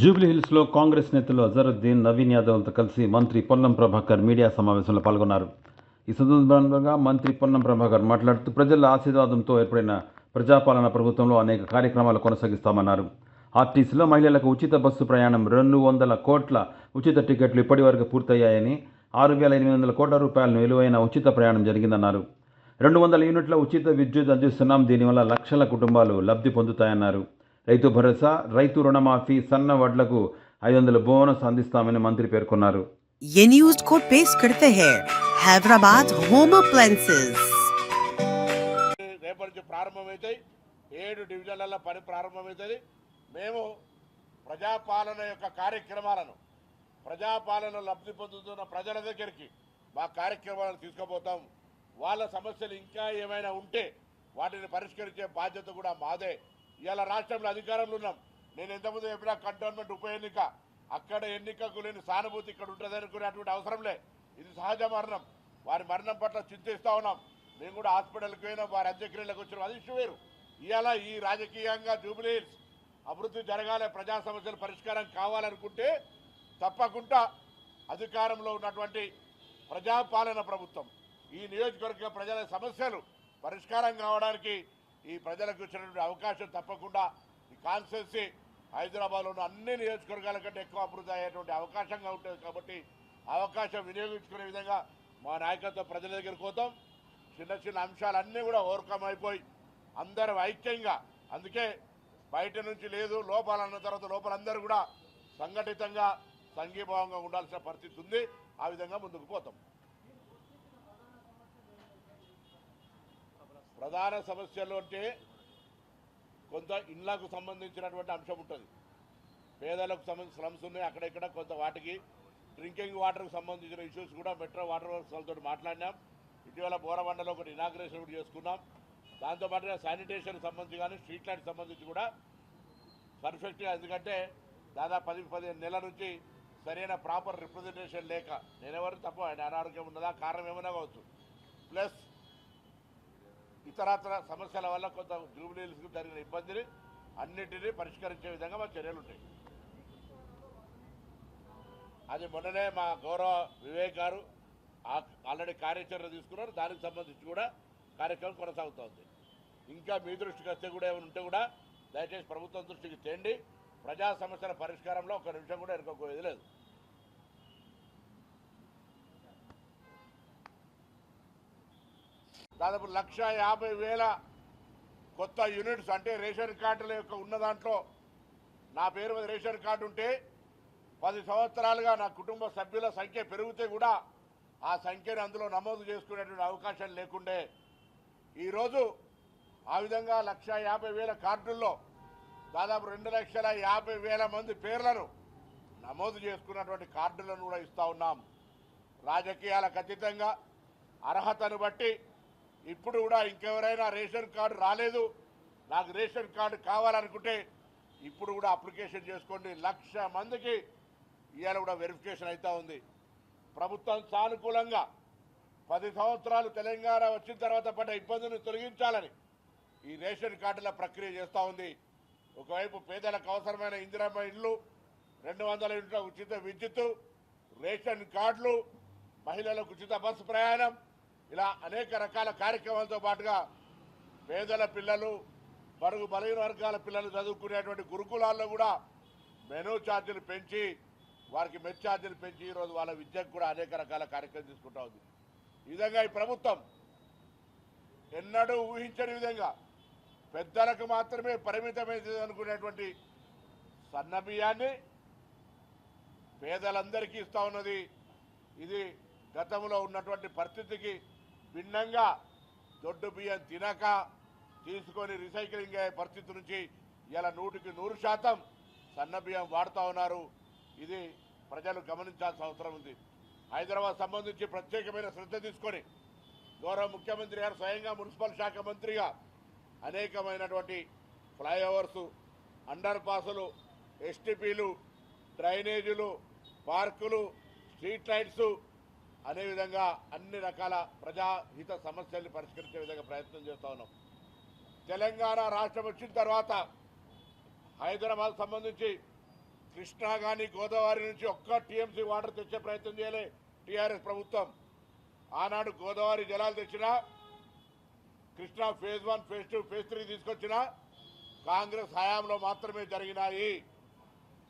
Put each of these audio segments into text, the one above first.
జూబ్లీహిల్స్లో కాంగ్రెస్ నేతలు అజరుద్దీన్, నవీన్ యాదవ్లతో కలిసి మంత్రి పొన్నం ప్రభాకర్ మీడియా సమావేశంలో పాల్గొన్నారు. ఈ సందర్భంగా మంత్రి పొన్నం ప్రభాకర్ మాట్లాడుతూ ప్రజల ఆశీర్వాదంతో ఏర్పడిన ప్రజాపాలన ప్రభుత్వంలో అనేక కార్యక్రమాలు కొనసాగిస్తామన్నారు. ఆర్టీసీలో మహిళలకు ఉచిత బస్సు ప్రయాణం, 200 కోట్ల ఉచిత టికెట్లు ఇప్పటి వరకు పూర్తయ్యాయని, 6,800 కోట్ల రూపాయలను విలువైన ఉచిత ప్రయాణం జరిగిందన్నారు. 200 యూనిట్ల ఉచిత విద్యుత్ అందిస్తున్నాం, దీనివల్ల లక్షల కుటుంబాలు లబ్ధి పొందుతాయన్నారు. రైతు భరోసా, రైతు రుణమాఫీ, సన్న వడ్లకు 500 బోనస్ అందిస్తామని మంత్రి పేర్కొన్నారు. ये न्यूज को पेश करते हैं हैदराबाद होम अप्लायंसेस। రేపటి నుంచి ప్రారంభమవుతాయి. 7 డివిజన్లలో పని ప్రారంభమవుతుంది. మేము ప్రజాపాలన యొక్క కార్యక్రమాలను, ప్రజాపాలన లబ్ధి పొందుతున్న ప్రజల దగ్గరికి మా కార్యక్రమాలను తీసుకుపోతాం. వాళ్ళ సమస్యలు ఇంకా ఏమైనా ఉంటే వాటిని పరిష్కరించే బాధ్యత కూడా మాదే. ఇవాళ రాష్ట్రంలో అధికారంలో ఉన్నాం. నేను ఎంతమంది చెప్పినా కంటోన్మెంట్ ఉప ఎన్నిక, అక్కడ ఎన్నికకు లేని సానుభూతి ఇక్కడ ఉంటుంది అనుకునేటువంటి అవసరంలే. ఇది సహజ మరణం. వారి మరణం పట్ల చింతిస్తూ ఉన్నాం. మేము కూడా హాస్పిటల్కి పోయినాం, వారి అంత్యక్రియలకు వచ్చినాం. అది ఇష్యూ వేరు. ఇవాళ ఈ రాజకీయంగా జూబ్లీహిల్స్ అభివృద్ధి జరగాలి, ప్రజా సమస్యల పరిష్కారం కావాలనుకుంటే తప్పకుండా అధికారంలో ఉన్నటువంటి ప్రజాపాలన ప్రభుత్వం ఈ నియోజకవర్గ ప్రజల సమస్యలు పరిష్కారం కావడానికి ఈ ప్రజలకు ఇచ్చినటువంటి అవకాశం తప్పకుండా ఈ కాన్స్టిట్యున్సీ హైదరాబాద్లో ఉన్న అన్ని నియోజకవర్గాల కంటే ఎక్కువ అభివృద్ధి అయ్యేటువంటి అవకాశంగా ఉంటుంది. కాబట్టి అవకాశం వినియోగించుకునే విధంగా మా నాయకత్వం ప్రజల దగ్గరికి పోతాం. చిన్న చిన్న అంశాలన్నీ కూడా ఓవర్కమ్ అయిపోయి అందరూ ఐక్యంగా, అందుకే బయట నుంచి లేదు లోపాలన్న తర్వాత లోపలందరూ కూడా సంఘటితంగా సంఘీభావంగా ఉండాల్సిన పరిస్థితి ఉంది. ఆ విధంగా ముందుకు పోతాం. ప్రధాన సమస్యలు అంటే కొంత ఇళ్లకు సంబంధించినటువంటి అంశం ఉంటుంది. పేదలకు సంబంధించిన స్లమ్స్ ఉన్నాయి, అక్కడెక్కడ కొంత వాటికి డ్రింకింగ్ వాటర్కి సంబంధించిన ఇష్యూస్ కూడా మెట్రో వాటర్ వర్క్స్ వాళ్ళతో మాట్లాడినాం. ఇటీవల బోరబండలో ఒకటి ఇనాగ్రేషన్ కూడా చేసుకున్నాం. దాంతోపాటుగా శానిటేషన్కి సంబంధించి కానీ స్ట్రీట్ లైట్కి సంబంధించి కూడా పర్ఫెక్ట్గా, ఎందుకంటే దాదాపు 10-15 నెలల నుంచి సరైన ప్రాపర్ రిప్రజెంటేషన్ లేక, నేనెవరు తప్ప ఆయన అనారోగ్యం ఉన్నదా కారణం ఏమైనా కావచ్చు, ప్లస్ ఇతరత్ర సమస్యల వల్ల కొంత జూబ్లీహిల్స్కి జరిగిన ఇబ్బందిని అన్నింటినీ పరిష్కరించే విధంగా మా చర్యలు ఉంటాయి. అది మొన్ననే మా గౌరవ వివేక్ గారు ఆల్రెడీ కార్యాచరణ తీసుకున్నారు. దానికి సంబంధించి కూడా కార్యక్రమం కొనసాగుతోంది. ఇంకా మీ దృష్టికి వస్తే కూడా ఏమైనా ఉంటే కూడా దయచేసి ప్రభుత్వం దృష్టికి తేండి. ప్రజా సమస్యల పరిష్కారంలో ఒక నిమిషం కూడా ఎరుకోపోయేది లేదు. దాదాపు 1,50,000 కొత్త యూనిట్స్, అంటే రేషన్ కార్డుల యొక్క ఉన్న దాంట్లో నా పేరు మీద రేషన్ కార్డు ఉంటే 10 సంవత్సరాలుగా నా కుటుంబ సభ్యుల సంఖ్య పెరిగితే కూడా ఆ సంఖ్యను అందులో నమోదు చేసుకునేటువంటి అవకాశం లేకుండే ఈరోజు ఆ విధంగా 1,50,000 కార్డుల్లో దాదాపు 2,50,000 మంది పేర్లను నమోదు చేసుకున్నటువంటి కార్డులను కూడా ఇస్తూ ఉన్నాం. రాజకీయాలకు అతీతంగా అర్హతను బట్టి ఇప్పుడు కూడా ఇంకెవరైనా రేషన్ కార్డు రాలేదు, నాకు రేషన్ కార్డు కావాలనుకుంటే ఇప్పుడు కూడా అప్లికేషన్ చేసుకోండి. 1,00,000 మందికి ఇవాళ కూడా వెరిఫికేషన్ అవుతూ ఉంది. ప్రభుత్వం సానుకూలంగా 10 సంవత్సరాలు తెలంగాణ వచ్చిన తర్వాత పడ్డ ఇబ్బందులను తొలగించాలని ఈ రేషన్ కార్డుల ప్రక్రియ చేస్తూ ఉంది. ఒకవైపు పేదలకు అవసరమైన ఇందిరమ్మ ఇళ్ళు, 200 యూనిట్ల ఉచిత విద్యుత్తు, రేషన్ కార్డులు, మహిళలకు ఉచిత బస్సు ప్రయాణం, ఇలా అనేక రకాల కార్యక్రమాలతో పాటుగా పేదల పిల్లలు, బడుగు బలహీన వర్గాల పిల్లలు చదువుకునేటువంటి గురుకులాల్లో కూడా మెనూ ఛార్జీలు పెంచి, వారికి మెస్ ఛార్జీలు పెంచి ఈరోజు వాళ్ళ విద్యకు కూడా అనేక రకాల కార్యక్రమం తీసుకుంటా ఉంది. ఈ విధంగా ఈ ప్రభుత్వం ఎన్నడూ ఊహించని విధంగా పెద్దలకు మాత్రమే పరిమితమైంది అనుకునేటువంటి సన్న బియ్యాన్ని పేదలందరికీ ఇస్తూ ఉన్నది. ఇది గతంలో ఉన్నటువంటి పరిస్థితికి భిన్నంగా దొడ్డు బియ్యం తినక తీసుకొని రీసైక్లింగ్ అయ్యే పరిస్థితి నుంచి ఇలా 100% సన్న బియ్యం వాడుతూ ఉన్నారు. ఇది ప్రజలు గమనించాల్సిన అవసరం ఉంది. హైదరాబాద్ సంబంధించి ప్రత్యేకమైన శ్రద్ధ తీసుకొని గౌరవ ముఖ్యమంత్రి గారు స్వయంగా మున్సిపల్ శాఖ మంత్రిగా అనేకమైనటువంటి ఫ్లైఓవర్సు, అండర్ పాసులు, ఎస్టీపీలు, డ్రైనేజీలు, పార్కులు, స్ట్రీట్ లైట్సు అనే విధంగా అన్ని రకాల ప్రజాహిత సమస్యల్ని పరిష్కరించే విధంగా ప్రయత్నం చేస్తూ ఉన్నాం. తెలంగాణ రాష్ట్రం వచ్చిన తర్వాత హైదరాబాద్ సంబంధించి కృష్ణా కానీ గోదావరి నుంచి ఒక్క టీఎంసీ వాటర్ తెచ్చే ప్రయత్నం చేయలే టీఆర్ఎస్ ప్రభుత్వం. ఆనాడు గోదావరి జలాలు తెచ్చినా, కృష్ణా ఫేజ్ 1, ఫేజ్ 2, ఫేజ్ 3 తీసుకొచ్చినా కాంగ్రెస్ హయాంలో మాత్రమే జరిగినాయి.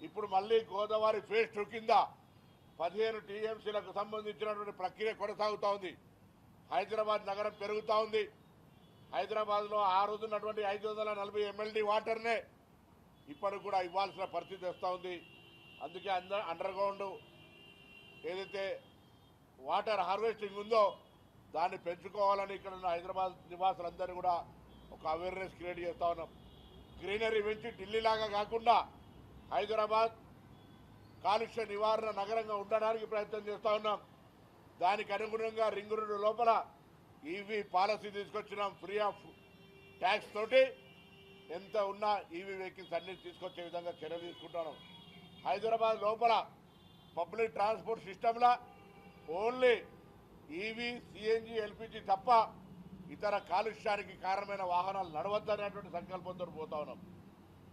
ఇప్పుడు మళ్ళీ గోదావరి ఫేజ్ 2 కింద 15 టీఎంసీలకు సంబంధించినటువంటి ప్రక్రియ కొనసాగుతూ ఉంది. హైదరాబాద్ నగరం పెరుగుతూ ఉంది. హైదరాబాద్లో ఆ రోజు ఉన్నటువంటి 540 MLD వాటర్నే ఇప్పటికి కూడా ఇవ్వాల్సిన పరిస్థితి వస్తూ ఉంది. అందుకే అండర్ గ్రౌండ్ ఏదైతే వాటర్ హార్వెస్టింగ్ ఉందో దాన్ని పెంచుకోవాలని ఇక్కడ ఉన్న హైదరాబాద్ నివాసులందరూ కూడా ఒక అవేర్నెస్ క్రియేట్ చేస్తూ ఉన్నాం. గ్రీనరీ పెంచి ఢిల్లీలాగా కాకుండా హైదరాబాద్ కాలుష్య నివారణ నగరంగా ఉండడానికి ప్రయత్నం చేస్తూ ఉన్నాం. దానికి అనుగుణంగా రింగ్ రోడ్డు లోపల ఈవీ పాలసీ తీసుకొచ్చినాం. ఫ్రీ ఆఫ్ ట్యాక్స్ తోటి ఎంత ఉన్నా ఈవీ వెహికల్స్ అన్ని తీసుకొచ్చే విధంగా చర్యలు తీసుకుంటున్నాం. హైదరాబాద్ లోపల పబ్లిక్ ట్రాన్స్పోర్ట్ సిస్టంలో ఓన్లీ ఈవీ, సిఎన్జి, ఎల్పిజి తప్ప ఇతర కాలుష్యానికి కారణమైన వాహనాలు నడవద్దనేటువంటి సంకల్పంతో పోతా ఉన్నాం.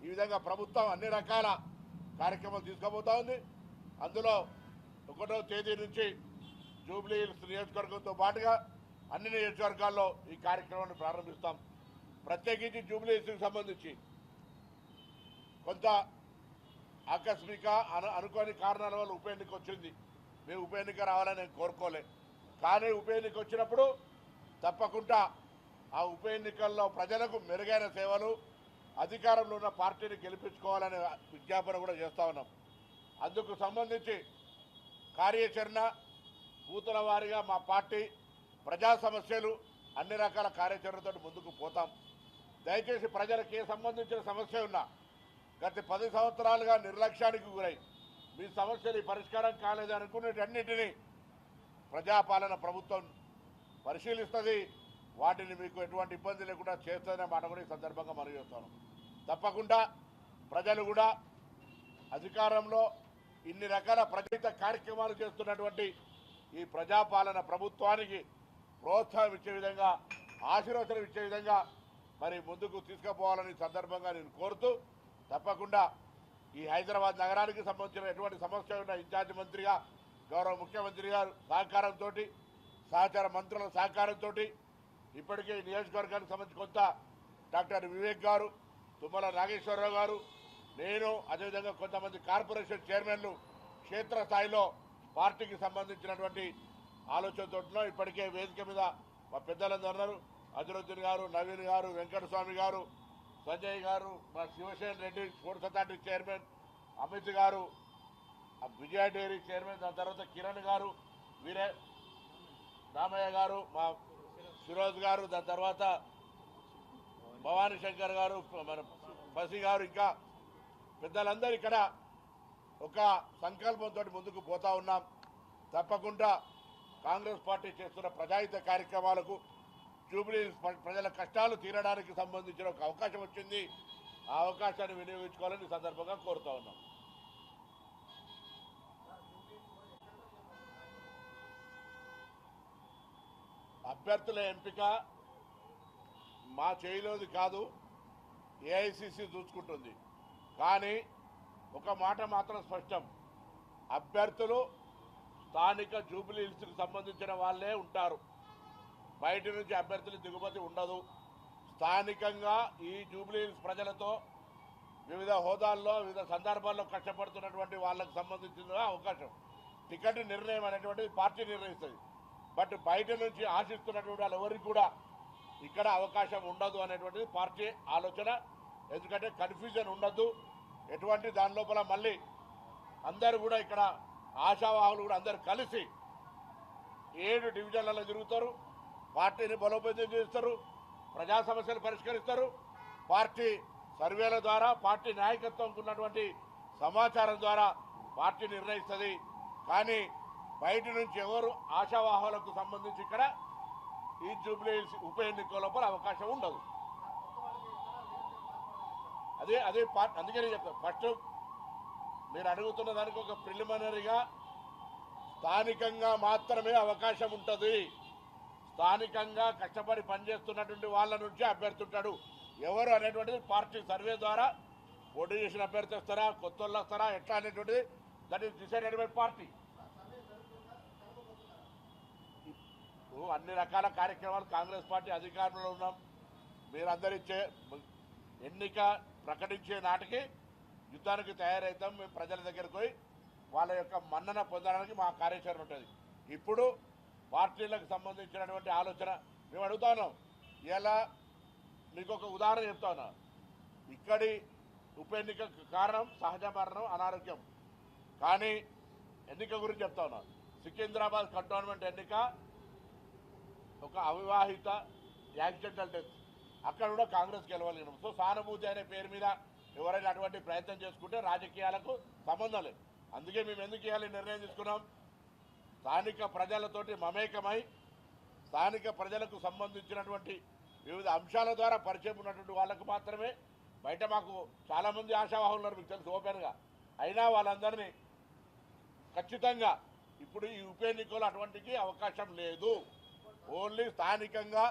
ఈ విధంగా ప్రభుత్వం అన్ని రకాల కార్యక్రమాలు తీసుకుపోతా ఉంది. అందులో 1వ తేదీ నుంచి జూబ్లీ హిల్స్ నియోజకవర్గంతో పాటుగా అన్ని నియోజకవర్గాల్లో ఈ కార్యక్రమాన్ని ప్రారంభిస్తాం. ప్రత్యేకించి జూబ్లీ హిల్స్కి సంబంధించి కొంత ఆకస్మిక అనుకోని కారణాల వల్ల ఉప ఎన్నిక వచ్చింది. మేము ఉప ఎన్నిక రావాలని నేను కోరుకోలే. కానీ ఉప ఎన్నిక వచ్చినప్పుడు తప్పకుండా ఆ ఉప ఎన్నికల్లో ప్రజలకు మెరుగైన సేవలు, అధికారంలో ఉన్న పార్టీని గెలిపించుకోవాలనే విజ్ఞాపన కూడా చేస్తూ ఉన్నాం. అందుకు సంబంధించి కార్యాచరణ బూతుల వారీగా మా పార్టీ ప్రజా సమస్యలు అన్ని రకాల కార్యాచరణతో ముందుకు పోతాం. దయచేసి ప్రజలకు ఏ సంబంధించిన సమస్య ఉన్నా గత 10 సంవత్సరాలుగా నిర్లక్ష్యానికి గురై మీ సమస్యలు పరిష్కారం కాలేదనుకునేటన్నిటినీ ప్రజాపాలన ప్రభుత్వం పరిశీలిస్తుంది. వాటిని మీకు ఎటువంటి ఇబ్బంది లేకుండా చేస్తుందనే మాట కూడా ఈ సందర్భంగా మనవి చేస్తాను. తప్పకుండా ప్రజలు కూడా అధికారంలో ఇన్ని రకాల ప్రజాహిత కార్యక్రమాలు చేస్తున్నటువంటి ఈ ప్రజాపాలన ప్రభుత్వానికి ప్రోత్సాహం ఇచ్చే విధంగా, ఆశీర్వచనం ఇచ్చే విధంగా మరి ముందుకు తీసుకుపోవాలని సందర్భంగా నేను కోరుతూ, తప్పకుండా ఈ హైదరాబాద్ నగరానికి సంబంధించిన ఎటువంటి సమస్య ఉన్న ఇన్ఛార్జ్ మంత్రిగా గౌరవ ముఖ్యమంత్రి గారు సహకారంతో, సహచార మంత్రుల సహకారంతో ఇప్పటికే నియోజకవర్గానికి సంబంధించి కొంత డాక్టర్ వివేక్ గారు, తుమ్మల నాగేశ్వరరావు గారు, నేను, అదేవిధంగా కొంతమంది కార్పొరేషన్ చైర్మన్లు క్షేత్రస్థాయిలో పార్టీకి సంబంధించినటువంటి ఆలోచనతో ఇప్పటికే వేదిక మీద మా పెద్దలందరూ ఉన్నారు. అజరుద్దీన్ గారు, నవీన్ గారు, వెంకటస్వామి గారు, సంజయ్ గారు, మా Shivasena Reddy sports authority chairman, Amit గారు, విజయ డైరీ చైర్మన్, దాని తర్వాత కిరణ్ గారు, వీరే రామయ్య గారు, మా ఫిరోజ్ గారు, దాని తర్వాత భవానీ శంకర్ గారు, మన బసి గారు, ఇంకా పెద్దలందరూ ఇక్కడ ఒక సంకల్పంతో ముందుకు పోతా ఉన్నాం. తప్పకుండా కాంగ్రెస్ పార్టీ చేస్తున్న ప్రజాహిత కార్యక్రమాలకు, జూబ్లీ ప్రజల కష్టాలు తీరడానికి సంబంధించిన ఒక అవకాశం వచ్చింది. ఆ అవకాశాన్ని వినియోగించుకోవాలని సందర్భంగా కోరుతా ఉన్నాం. అభ్యర్థుల ఎంపిక మా చేయిలోది కాదు, ఏఐసిసి చూసుకుంటుంది. కానీ ఒక మాట మాత్రం స్పష్టం, అభ్యర్థులు స్థానిక జూబ్లీ హిల్స్కి సంబంధించిన వాళ్ళే ఉంటారు. బయట నుంచి అభ్యర్థుల దిగుమతి ఉండదు. స్థానికంగా ఈ జూబ్లీ హిల్స్ ప్రజలతో వివిధ హోదాల్లో, వివిధ సందర్భాల్లో కష్టపడుతున్నటువంటి వాళ్ళకు సంబంధించిన అవకాశం, టికెట్ నిర్ణయం అనేటువంటిది పార్టీ నిర్ణయిస్తుంది. బట్ బయట నుంచి ఆశిస్తున్నటువంటి వాళ్ళు ఎవరికి కూడా ఇక్కడ అవకాశం ఉండదు అనేటువంటిది పార్టీ ఆలోచన. ఎందుకంటే కన్ఫ్యూజన్ ఉండద్దు, ఎటువంటి దాని లోపల మళ్ళీ అందరూ కూడా ఇక్కడ ఆశావాహులు కూడా అందరూ కలిసి 7 డివిజన్లలో తిరుగుతారు, పార్టీని బలోపేతం చేస్తారు, ప్రజా సమస్యలు పరిష్కరిస్తారు. పార్టీ సర్వేల ద్వారా, పార్టీ నాయకత్వంకు ఉన్నటువంటి సమాచారం ద్వారా పార్టీ నిర్ణయిస్తుంది. కానీ బయట నుంచి ఎవరు ఆశావాహులకు సంబంధించి ఇక్కడ ఈ జూబ్లీ హిల్స్ ఉప ఎన్నిక లోపల అవకాశం ఉండదు. అదే పార్టీ. అందుకని చెప్తాను, ఫస్ట్ మీరు అడుగుతున్న దానికి ఒక ప్రిలిమినరీగా స్థానికంగా మాత్రమే అవకాశం ఉంటుంది. స్థానికంగా కష్టపడి పనిచేస్తున్నటువంటి వాళ్ళ నుంచి అభ్యర్థి ఉంటాడు. ఎవరు అనేటువంటిది పార్టీ సర్వే ద్వారా పోటీ చేసిన అభ్యర్థి వస్తారా, కొత్త వాళ్ళు వస్తారా, ఎట్లా అనేటువంటిది that is decided by party. అన్ని రకాల కార్యక్రమాలు కాంగ్రెస్ పార్టీ అధికారంలో ఉన్నాం. మీరందరూ ఇచ్చే ఎన్నిక ప్రకటించే నాటికి యుద్ధానికి తయారవుతాం. మేము ప్రజల దగ్గరకు పోయి వాళ్ళ యొక్క మన్నన పొందడానికి మా కార్యాచరణ ఉంటుంది. ఇప్పుడు పార్టీలకు సంబంధించినటువంటి ఆలోచన మేము అడుగుతా ఉన్నాం. ఇలా మీకు ఒక ఉదాహరణ చెప్తా ఉన్నా. ఇక్కడి ఉప ఎన్నికకు కారణం సహజ మరణం, అనారోగ్యం. కానీ ఎన్నిక గురించి చెప్తా ఉన్నా. సికింద్రాబాద్ కంటోన్మెంట్ ఎన్నిక ఒక అవివాహిత యాక్సిడెంటల్ డెత్. అక్కడ కూడా కాంగ్రెస్ గెలవలేను. సో సానుభూతి అనే పేరు మీద ఎవరైనా అటువంటి ప్రయత్నం చేసుకుంటే రాజకీయాలకు సంబంధం లేదు. అందుకే మేము ఎందుకు ఇవ్వాలి నిర్ణయం తీసుకున్నాం. స్థానిక ప్రజలతోటి మమేకమై స్థానిక ప్రజలకు సంబంధించినటువంటి వివిధ అంశాల ద్వారా పరిచయం ఉన్నటువంటి వాళ్ళకు మాత్రమే. బయట మాకు చాలామంది ఆశావాహులు ఉన్నారు, మీకు తెలుసు ఓపెన్గా. అయినా వాళ్ళందరినీ ఖచ్చితంగా ఇప్పుడు ఈ ఉప ఎన్నికల్లో అటువంటికి అవకాశం లేదు. ఓన్లీ స్థానికంగా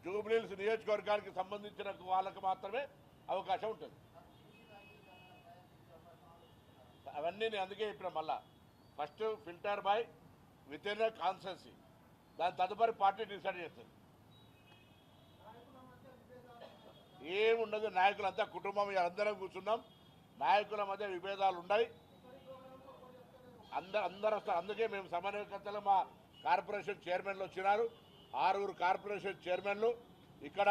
జూబ్లీహిల్స్ నియోజకవర్గానికి సంబంధించిన వాళ్ళకు మాత్రమే అవకాశం ఉంటుంది. అవన్నీ నేను అందుకే చెప్పిన. మళ్ళా first filter by with in constituency, దాని తదుపరి పార్టీ డిసైడ్ చేస్తుంది. ఏముండదు, నాయకులంతా కుటుంబం అందరం కూర్చున్నాం. నాయకుల మధ్య విభేదాలు ఉన్నాయి, అందరూ వస్తారు. అందుకే మేము సమన్వయకర్తలు మా కార్పొరేషన్ చైర్మన్లు వచ్చినారు. 6 కార్పొరేషన్ చైర్మన్లు ఇక్కడ